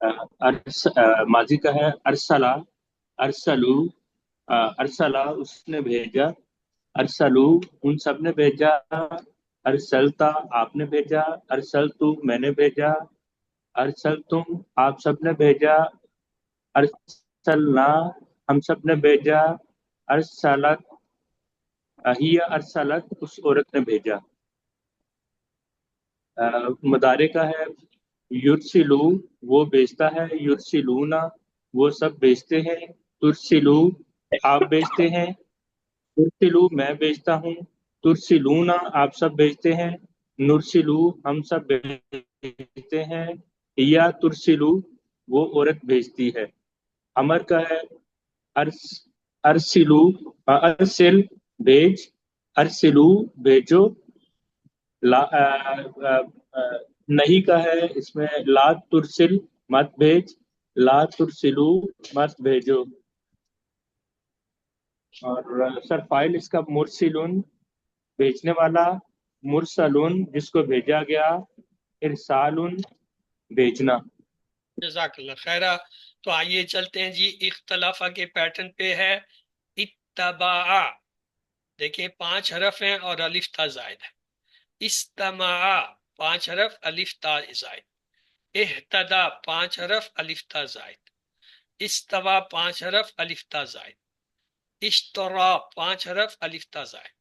ماضی کا ہے ارسلا، ارسلو، ارسلا اس نے بھیجا، ارسلو ان سب نے بھیجا، ارسلتا آپ نے بھیجا، ارسلتو میں نے بھیجا، ارسلتم آپ سب نے بھیجا، ارسلنا ہم سب نے بھیجا، ارسلت ہی ارسلت اس عورت نے بھیجا۔ مدارے کا ہے یرسلو وہ بیچتا ہے، یرسلونا وہ سب بیچتے ہیں، ترسلو آپ بیچتے ہیں، ترسلو میں بیچتا ہوں، ترسلونا آپ سب بیچتے ہیں، نرسلو ہم سب بیچتے ہیں، یا ترسلو وہ عورت بیچتی ہے۔ امر کا ہے ارسلو ارسل بھیج، ارسلو بھیجو، نہیں کا ہے اس میں لا ترسل مت بھیج، لا ترسلو مت بھیجو۔ اور سر فائل اس کا مرسلون بھیجنے والا، مرسلون جس کو بھیجا گیا، ارسالون بھیجنا۔ جزاک اللہ خیرہ۔ تو آئیے چلتے ہیں جی اختلافہ کے پیٹرن پہ ہے اتباع، دیکھیں 5 حرف ہیں اور الف تا زائد ہے۔ استماع 5 حرف الف تا زائد، اہتدا 5 حرف الف تا زائد، استوا 5 حرف الف تا زائد، اشترا 5 حرف الف تا زائد،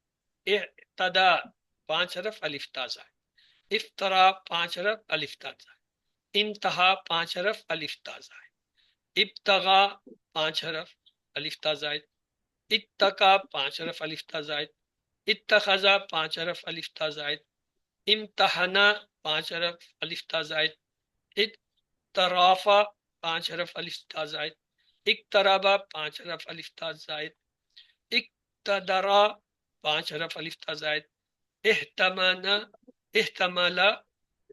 اعتدا 5 حرف الف تا زائد، افترا 5 حرف الف تا زائد، انتہا 5 حرف الف تا زائد، ابتغا 5 حرف الف تا زائد، اتقا 5 حرف الف تا زائد، اتخذا 5 حرف الف تا زائد، امتحنا 5 حرف الف تا زائد، اقترافا 5 حرف الف تا زائد، اقترابا 5 حرف الف تا زائد، اقتدرا 5 حرف الف تا زائد، احتمانا احتمالا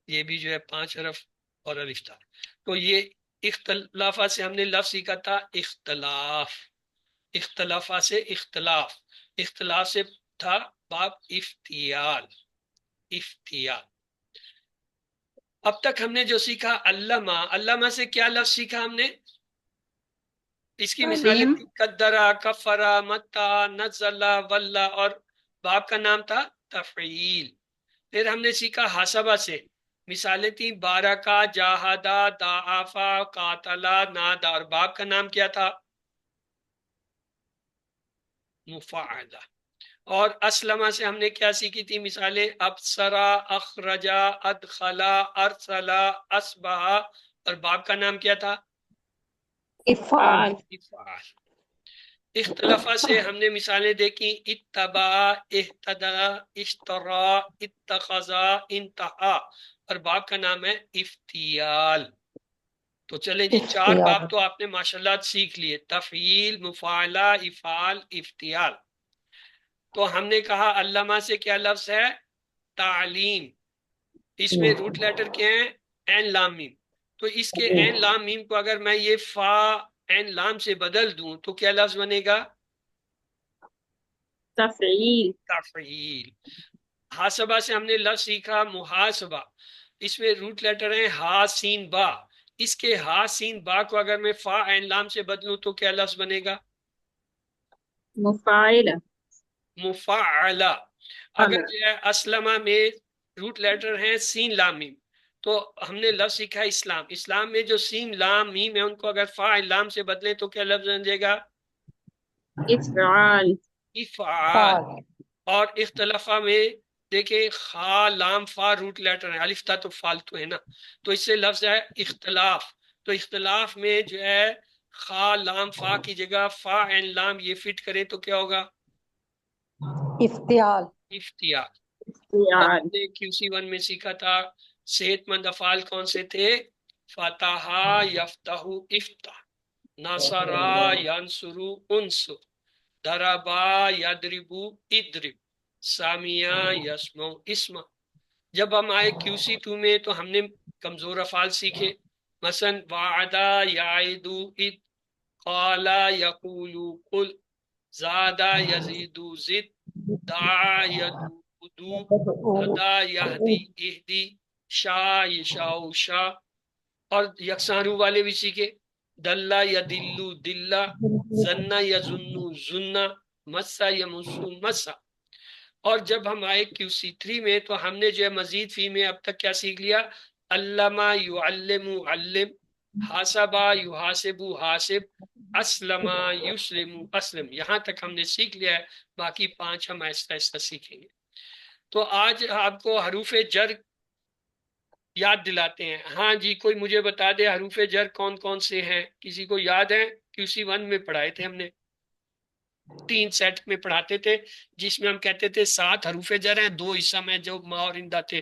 یہ بھی جو ہے 5 حرف اور الف تا۔ تو یہ اختلافات سے ہم نے لفظ سیکھا تھا اختلاف، اختلافات سے اختلاف، اختلاف سے تھا باب افتیال، افتیال۔ اب تک ہم نے جو سیکھا علامہ، علامہ سے کیا لفظ سیکھا ہم نے؟ اس کی مثالیں تعلیم، تھی قدرا، کفرا، متا، نزلہ، واللہ، اور باب کا نام تھا تفعیل۔ پھر ہم نے سیکھا حسبہ سے، مثالیں تھیں بارکا، جاہدہ، دعافا، قاتلا، نادا، اور باب کا نام کیا تھا؟ مفاعلہ۔ اور اسلمہ سے ہم نے کیا سیکھی تھی مثالیں؟ ابصرا، اخرجا، ادخلا، ارسلا، اصبحا، اور باب کا نام کیا تھا؟ افعال، افعال۔ اختلافہ سے ہم نے مثالیں دیکھی اتبع، اہتدى، اشترا، اتخذا، انتہا، اور باب کا نام ہے افتیال۔ تو چلیں جی 4 افتیال، باب تو آپ نے ماشاءاللہ سیکھ لیے، تفعیل، مفاعلہ، افعال، افتیال۔ تو ہم نے کہا علامہ سے کیا لفظ ہے؟ تعلیم۔ اس میں روٹ لیٹر کیا ہیں؟ این لام میم۔ تو اس کے این لام میم کو اگر میں یہ فا این لام سے بدل دوں تو کیا لفظ بنے گا؟ تفعیل، تفعیل۔ حاسبہ سے ہم نے لفظ سیکھا محاسبہ، اس میں روٹ لیٹر ہیں ہا سین با، اس کے ہا سین با کو اگر میں فا این لام سے بدلوں تو کیا لفظ بنے گا؟ مفاعلہ، مفاعلہ۔ اگر جو ہے اسلمہ میں روٹ لیٹر ہیں سین لام میم، تو ہم نے لفظ سیکھا اسلام، اسلام میں جو سین لام میم ہے ان کو اگر فا این لام سے بدلیں تو کیا لفظ بن جائے گا؟ افعال، افعال۔ اور اختلافہ میں دیکھیں خا لام فا روٹ لیٹر ہے، الف تا تو فالتو ہے نا، تو اس سے لفظ ہے اختلاف۔ تو اختلاف میں جو ہے خا لام فا کی جگہ فا این لام یہ فٹ کریں تو کیا ہوگا؟ افتیال، افتیال۔ اور افتیال، ہم نے QC1 میں سیکھا تھا صحت مند افعال کون سے تھے؟ فتحا یفتح افتح، نصرا ینصرو انصر، ضربا یضربو اضرب، سامیا یسمع اسمع۔ جب ہم آئے QC2 میں تو ہم نے کمزور افعال سیکھے، مثلا وعدہ یعیدو اذ، قالا یقولو قل، زادا یزیدو زد، دعا یدعو، ہدا یہدی اہدی، شا یشاء شا، اور یکساں روح والے بھی سیکھے، دلہ یا دلو دلہ، زنا یا زنو زنا، مسا یا مسو مسا۔ اور جب ہم آئے QC3 میں تو ہم نے جو ہے مزید فی میں اب تک کیا سیکھ لیا؟ علامہ یعلم علم، حاسبہ یحاسب حاسب، اسلم یسلم اسلم، یہاں تک ہم نے سیکھ لیا ہے، باقی 5 ہم آہستہ آہستہ سیکھیں گے۔ تو آج آپ کو حروف جر یاد دلاتے ہیں۔ ہاں جی، کوئی مجھے بتا دے حروف جر کون کون سے ہیں؟ کسی کو یاد ہے؟ QC1 میں پڑھائے تھے ہم نے، 3 سیٹ میں پڑھاتے تھے، جس میں ہم کہتے تھے 7 حروف جر ہیں، 2 حصہ میں جو ما اور اندہ تھے۔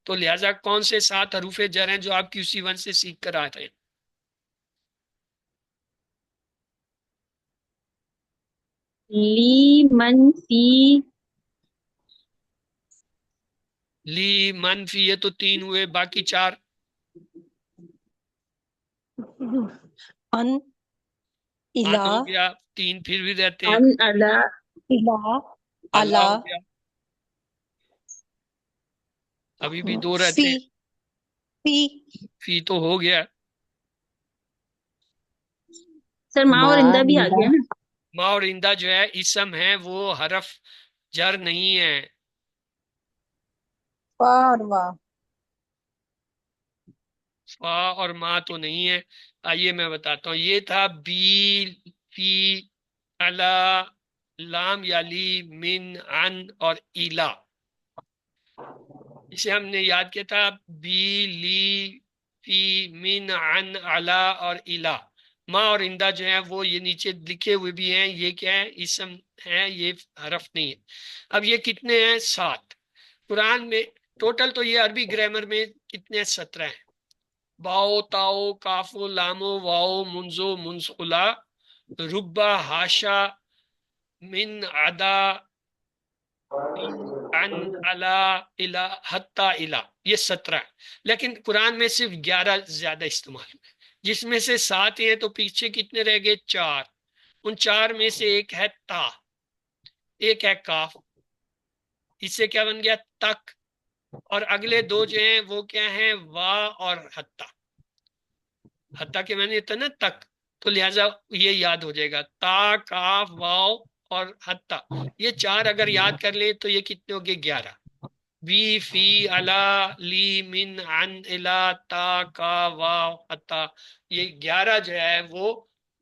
تو لہٰذا کون سے 7 حروف جر ہیں جو آپ QC1 سے سیکھ کر آتے ہیں؟ لی من فی، لی منفی، یہ تو 3 ہوئے، باقی 4 ان، پانچ الا، ہو گیا، 3 پھر بھی رہتے ہیں، ان الا، الا، اللہ الا، ہو گیا، ابھی بھی 2 رہتے فی، ہیں، فی، فی تو ہو گیا، سر ماں اور اندہ بھی آ گیا نا۔ ما اور اندہ جو ہے اسم ہے، وہ حرف جر نہیں ہے۔ فا اور وا، فا اور ما تو نہیں ہے۔ آئیے میں بتاتا ہوں، یہ تھا بی، فی، علا، لام یا لی، من، عن اور الا۔ اسے ہم نے یاد کیا تھا بی، لی، فی، من، عن، علا اور الا۔ ما اور اندہ جو ہے وہ یہ نیچے لکھے ہوئے بھی ہیں، یہ کیا ہے؟ اسم ہے، یہ حرف نہیں ہے۔ اب یہ کتنے ہیں؟ 7 قرآن میں ٹوٹل، تو یہ عربی گرامر میں کتنے؟ 17 ہیں۔ باؤ، تاؤ، کافو، لامو، واؤ، منزو، منزقلا، ربا، ہاشا، من، عدا، من، عن، علا، الا، حتی، الا، یہ 17 ہے۔ لیکن قرآن میں صرف 11 زیادہ استعمال ہوئے، جس میں سے 7 ہیں، تو پیچھے کتنے رہ گئے؟ 4۔ ان 4 میں سے ایک ہے تا، ایک ہے کاف، اس سے کیا بن گیا؟ تک۔ اور اگلے 2 جو ہیں وہ کیا ہیں؟ وا اور حتی۔ حتی کہ میں نے اتنا تک، تو لہٰذا یہ یاد ہو جائے گا، تا، کاف، واؤ اور حتی، یہ 4 اگر یاد کر لیں تو یہ کتنے ہو گئے؟ 11۔ بی، فی، علا، لی، من، عن، الا، تا، کا، واو، حتی، یہ 11 جو ہے وہ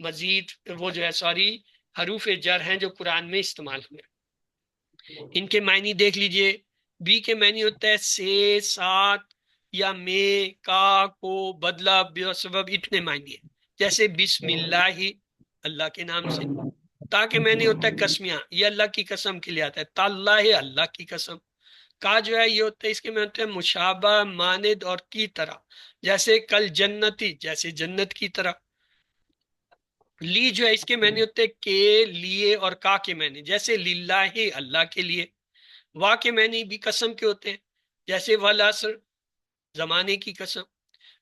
مزید، وہ جو ہے سوری حروف جر ہیں جو قرآن میں استعمال ہوئے۔ ان کے معنی دیکھ لیجئے، بی کے معنی ہوتا ہے سے، ساتھ یا میں، کا، کو، بدلہ، بے سبب، اتنے معنی ہیں، جیسے بسم اللہ، اللہ کے نام سے۔ تا کے معنی ہوتا ہے قسمیاں، یہ اللہ کی قسم کے لیے آتا ہے، تاللہ، اللہ کی قسم۔ کا جو ہے یہ ہوتا ہے، اس کے میں ہوتا ہے مشابہ، ماند اور کی طرح، جیسے کل جنتی، جیسے جنت کی طرح۔ لی جو ہے اس کے معنی ہوتے ہیں کے، لیے اور کا کے معنی، جیسے للہ، اللہ کے لیے۔ وا کے معنی بھی قسم کے ہوتے ہیں، جیسے والعصر، زمانے کی قسم۔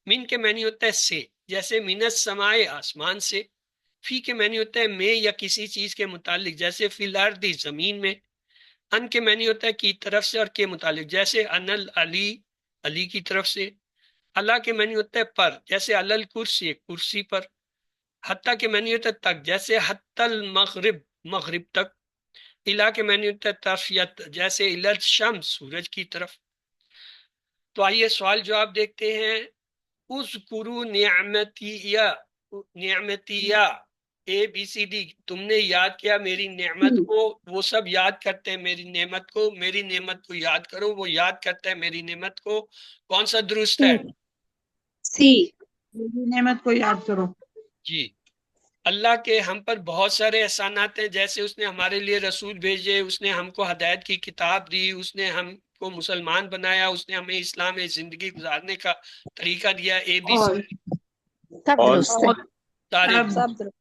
من کے معنی ہوتا ہے سے، جیسے من السماء، آسمان سے۔ فی کے معنی ہوتا ہے میں یا کسی چیز کے متعلق، جیسے فی الارض، زمین میں۔ ان کے معنی ہوتا ہے کی طرف سے اور کے متعلق، جیسے ان العلی، علی کی طرف سے۔ اللہ کے معنی ہوتا ہے پر، جیسے علی الکرسی، کرسی پر۔ حتی کے معنی ہوتا ہے تک، جیسے حتی المغرب، مغرب تک۔ الہ کے معنی ہوتا ہے طرف یا جیسے الی الشمس، سورج کی طرف۔ تو آئیے سوال جواب دیکھتے ہیں۔ اذکروا نعمتیہ ABCD، تم نے یاد کیا میری نعمت کو، وہ سب یاد کرتے ہیں میری نعمت کو، میری نعمت کو یاد کرو، وہ یاد کرتا ہے میری نعمت کو۔ کون سا درست ہے؟ سی، میری نعمت کو یاد کرو۔ جی، اللہ کے ہم پر بہت سارے احسانات ہیں، جیسے اس نے ہمارے لیے رسول بھیجے، اس نے ہم کو ہدایت کی کتاب دی، اس نے ہم کو مسلمان بنایا، اس نے ہمیں اسلام میں زندگی گزارنے کا طریقہ دیا، ABC سب اور درست ہے، سارے۔ سب درست۔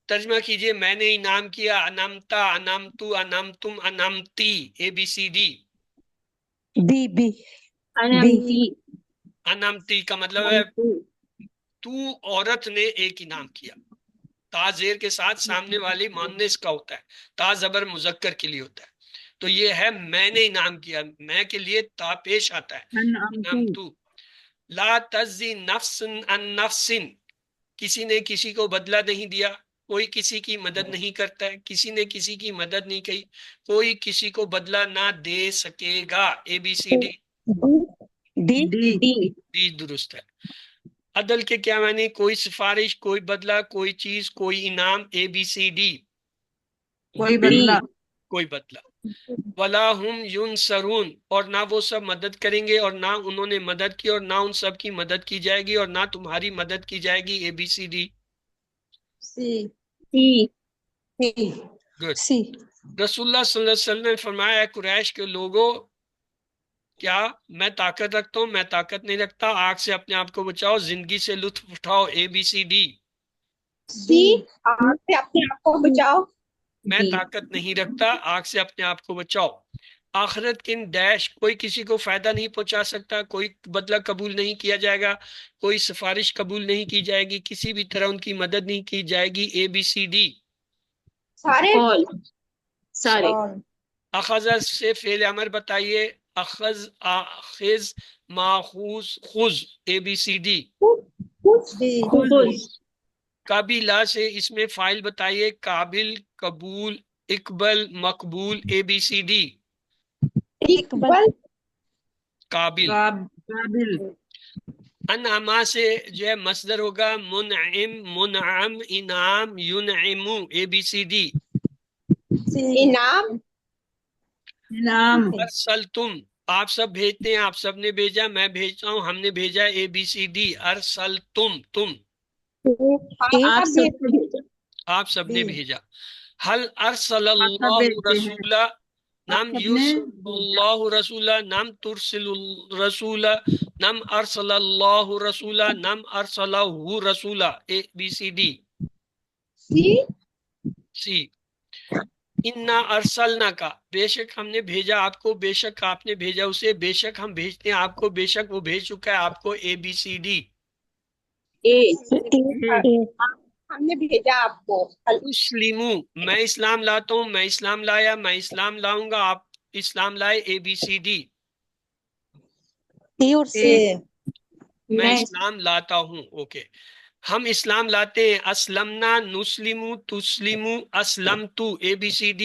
ترجمہ کیجئے، میں نے انعام کیا، انعمتا، انعمتو، انعمتم، انعمتی، ABCD۔ بی، بی، بی، انمتی، انعمتی کا مطلب ہے تو عورت نے ایک انعام کیا۔ تا زیر کے ساتھ سامنے والی مؤنث کا ہوتا ہے، تا زبر مذکر کے لیے ہوتا ہے، تو یہ ہے میں نے انعام کیا، میں کے لیے تا پیش آتا ہے، انعمتو، انعمتو۔ لا تزی نفس عن نفس، کسی نے کسی کو بدلہ نہیں دیا، کوئی کسی کی مدد نہیں کرتا ہے، کسی نے کسی کی مدد نہیں کی، کوئی کسی کو بدلہ نہ دے سکے گا. ABCD. ڈی ڈی ڈی درست ہے. عدل کے کیا معنی؟ کوئی سفارش، کوئی بدلہ، کوئی چیز، کوئی انعام. ABCD. کوئی بدلہ کوئی بدلہ. ولا ہم ینصرون، اور نہ وہ سب مدد کریں گے اور نہ انہوں نے مدد کی اور نہ ان سب کی مدد کی جائے گی اور نہ تمہاری مدد کی جائے گی. ABCD. See good. سی رسول اللہ صلی اللہ علیہ وسلم نے فرمایا، قریش کے لوگوں، کیا میں طاقت رکھتا ہوں؟ میں طاقت نہیں رکھتا. آگ سے اپنے آپ کو بچاؤ، زندگی سے لطف اٹھاؤ. ABCD. سی آگ سے اپنے آپ کو بچاؤ. میں طاقت نہیں رکھتا، آگ سے اپنے آپ کو بچاؤ. آخرت کن ڈیش، کوئی کسی کو فائدہ نہیں پہنچا سکتا، کوئی بدلہ قبول نہیں کیا جائے گا، کوئی سفارش قبول نہیں کی جائے گی، کسی بھی طرح ان کی مدد نہیں کی جائے گی. ABCD. سارے all سارے اخذ سے فعل امر بتائیے. اخذ، آخذ، ماخوذ، خذ. ABCD. خود قابلہ سے اس میں فائل بتائیے. قابل، قبول، اقبل، مقبول. ABCD. اقبال قابل. قابل انعما سے جو ہے مصدر ہوگا منعم، منعم، انعام، ینعم. ABCD. انعام انعام ارسلتم، آپ سب بھیجتے ہیں، آپ سب نے بھیجا، میں بھیجتا ہوں، ہم نے بھیجا. ABCD. ارسلتم، تم، آپ سب کو بھیجا. آپ سب نے بھیجا. حل ارسل آپ سب اللہ بھیجتے ہیں. رسولا، نم سب نے یرسل اللہ رسولا، نم ترسل رسولا، نم ارسل اللہ رسولا، نم ارسلہ رسولا. ABCD. سی سی. انا ارسلنا کا، بے شک ہم نے بھیجا آپ کو، بے شک آپ نے بھیجا اسے، بے شک ہم بھیجتے ہیں آپ کو، بے شک وہ بھیج چکا ہے آپ کو. ABCD. اے ہم نے بھیجا آپ کو. اسلمو، میں اسلام لاتا ہوں، میں اسلام لایا، میں اسلام لاؤں گا، آپ اسلام لائے. ABCD. ٹی اور سی میں اسلام لاتا ہوں. اوکے. ہم اسلام لاتے ہیں. اسلمنا، نسلمو، تسلمو، اسلمتو. ABCD.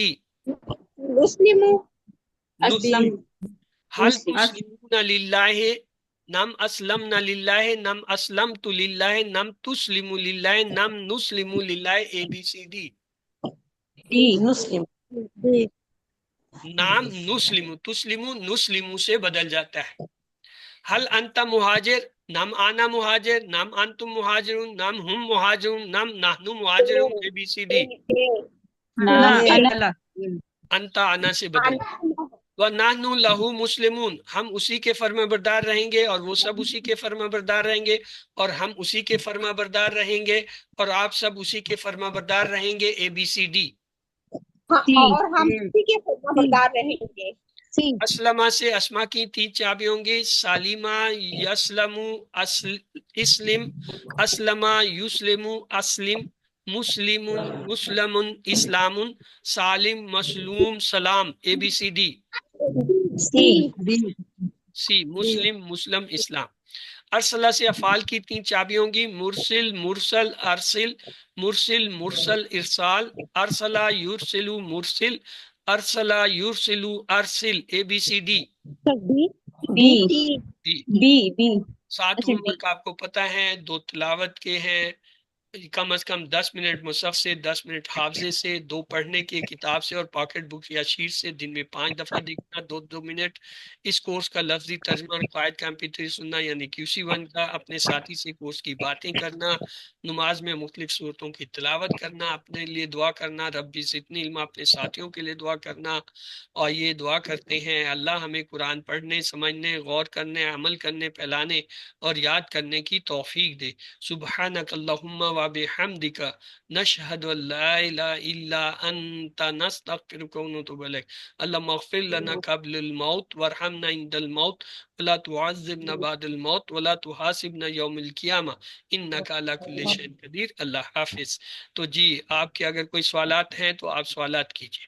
مسلم اسلم حل مسلم تسلمون للہ، نم اسلمنا للہ، نم اسلمت للہ، نم تسلم للہ، نم نسلم للہ. ABCD. ڈی مسلم نام نسلم، تسلم نسلم سے بدل جاتا ہے. حل انت مہاجر، نم آنا مہاجر، نم انتم مہاجرون، نم ہم مہاجرون، نم نحن مہاجرون. ABCD. نام انا انا انت آنا سے بدل. وَنَحْنُ لَهُ مُسْلِمُونَ، ہم اسی کے فرما بردار رہیں گے اور وہ سب اسی کے فرما بردار رہیں گے اور ہم اسی کے فرما بردار رہیں گے اور آپ سب اسی کے فرما بردار رہیں گے. ABCD. اور ہم اسی کے فرما بردار رہیں گے. سی اسلمہ سے اسما کی 3 چابی ہوں گی. سالمہ، یسلم، اسلم، اسلمہ، یسلم، اسلم، مسلم، مسلم، اسلام، سالم، مسلوم، سلام. ABCD. سی ڈی سی، مسلم، مسلم، اسلام. ارسلہ سے افعال کی 3 چابی ہوں گی. مرسل، مرسل، ارسل، مرسل، مرسل، ارسال، ارسلہ، یرسلو، مرسل، ارسلہ، یرسلو، ارسل. ABCD. B D. B B 7 اچھا ہوم بی ورک آپ کو پتہ ہے، 2 تلاوت کے ہیں، کم از کم 10 منٹ مصحف سے، 10 منٹ حافظے سے، 2 پڑھنے کی کتاب سے اور پاکٹ بک یا شیٹ سے، دن میں 5 دفعہ دیکھنا، 2 منٹ. اس کورس کا لفظی ترجمہ اور قواعد کا MP3 سننا یعنی QC1 کا. اپنے ساتھی سے کورس کی باتیں کرنا، نماز میں مختلف صورتوں کی تلاوت کرنا، اپنے لیے دعا کرنا، ربی زدنی علما، اپنے ساتھیوں کے لیے دعا کرنا. اور یہ دعا کرتے ہیں اللہ ہمیں قرآن پڑھنے، سمجھنے، غور کرنے، عمل کرنے، پھیلانے اور یاد کرنے کی توفیق دے. سبحانک اللہم و بحمدک نشہد ان لا الہ الا انت نستغفرک و نتوب الیک. اللہم اغفر لنا قبل الموت وارحمنا عند الموت ولا تعذبنا بعد الموت ولا تحاسبنا یوم القیامہ انک علی کل شیء قدیر. اللہ حافظ. تو جی آپ کے اگر کوئی سوالات ہیں تو آپ سوالات کیجیے.